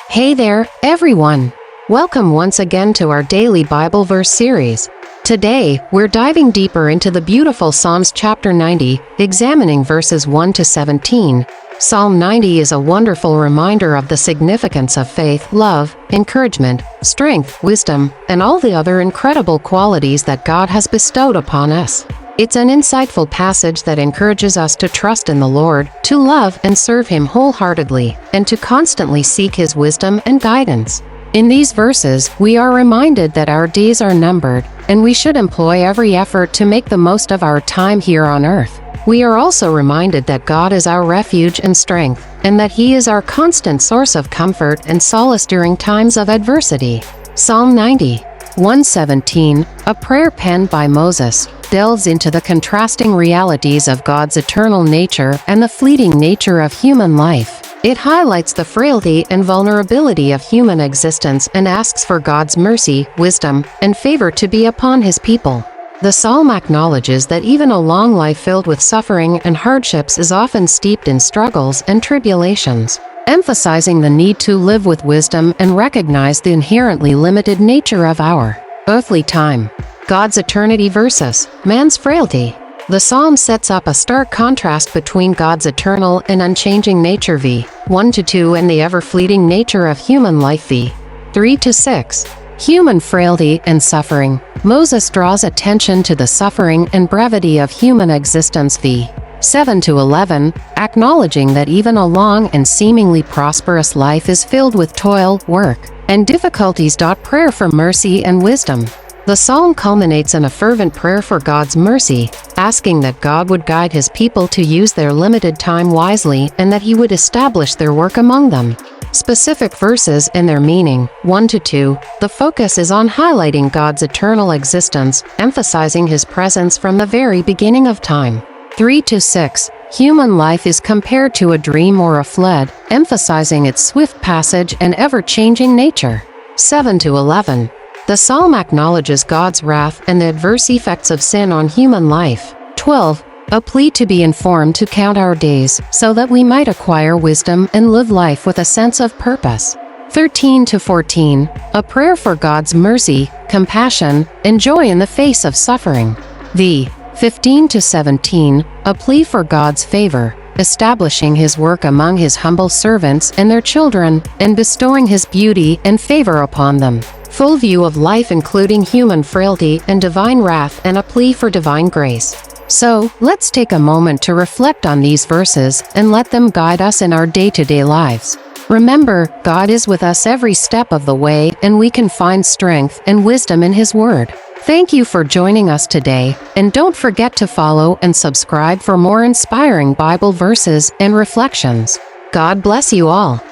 Hey there, everyone! Welcome once again to our daily Bible verse series. Today, we're diving deeper into the beautiful Psalms chapter 90, examining verses 1 to 17. Psalm 90 is a wonderful reminder of the significance of faith, love, encouragement, strength, wisdom, and all the other incredible qualities that God has bestowed upon us. It's an insightful passage that encourages us to trust in the Lord, to love and serve Him wholeheartedly, and to constantly seek His wisdom and guidance. In these verses, we are reminded that our days are numbered, and we should employ every effort to make the most of our time here on earth. We are also reminded that God is our refuge and strength, and that He is our constant source of comfort and solace during times of adversity. Psalm 90, 117, a prayer penned by Moses, delves into the contrasting realities of God's eternal nature and the fleeting nature of human life. It highlights the frailty and vulnerability of human existence and asks for God's mercy, wisdom, and favor to be upon His people. The psalm acknowledges that even a long life filled with suffering and hardships is often steeped in struggles and tribulations, emphasizing the need to live with wisdom and recognize the inherently limited nature of our earthly time. God's eternity versus man's frailty. The psalm sets up a stark contrast between God's eternal and unchanging nature v. 1-2 and the ever-fleeting nature of human life v. 3-6. Human frailty and suffering. Moses draws attention to the suffering and brevity of human existence v. 7-11, acknowledging that even a long and seemingly prosperous life is filled with toil, work, and difficulties. Prayer for mercy and wisdom. The psalm culminates in a fervent prayer for God's mercy, asking that God would guide His people to use their limited time wisely and that He would establish their work among them. Specific verses and their meaning. 1-2, the focus is on highlighting God's eternal existence, emphasizing His presence from the very beginning of time. 3-6, human life is compared to a dream or a flood, emphasizing its swift passage and ever-changing nature. 7-11, the psalm acknowledges God's wrath and the adverse effects of sin on human life. 12, a plea to be informed to count our days, so that we might acquire wisdom and live life with a sense of purpose. 13-14, a prayer for God's mercy, compassion, and joy in the face of suffering. v. 15-17, a plea for God's favor, establishing His work among His humble servants and their children, and bestowing His beauty and favor upon them. Full view of life including human frailty and divine wrath, and a plea for divine grace. So, let's take a moment to reflect on these verses and let them guide us in our day-to-day lives. Remember, God is with us every step of the way, and we can find strength and wisdom in His Word. Thank you for joining us today, and don't forget to follow and subscribe for more inspiring Bible verses and reflections. God bless you all.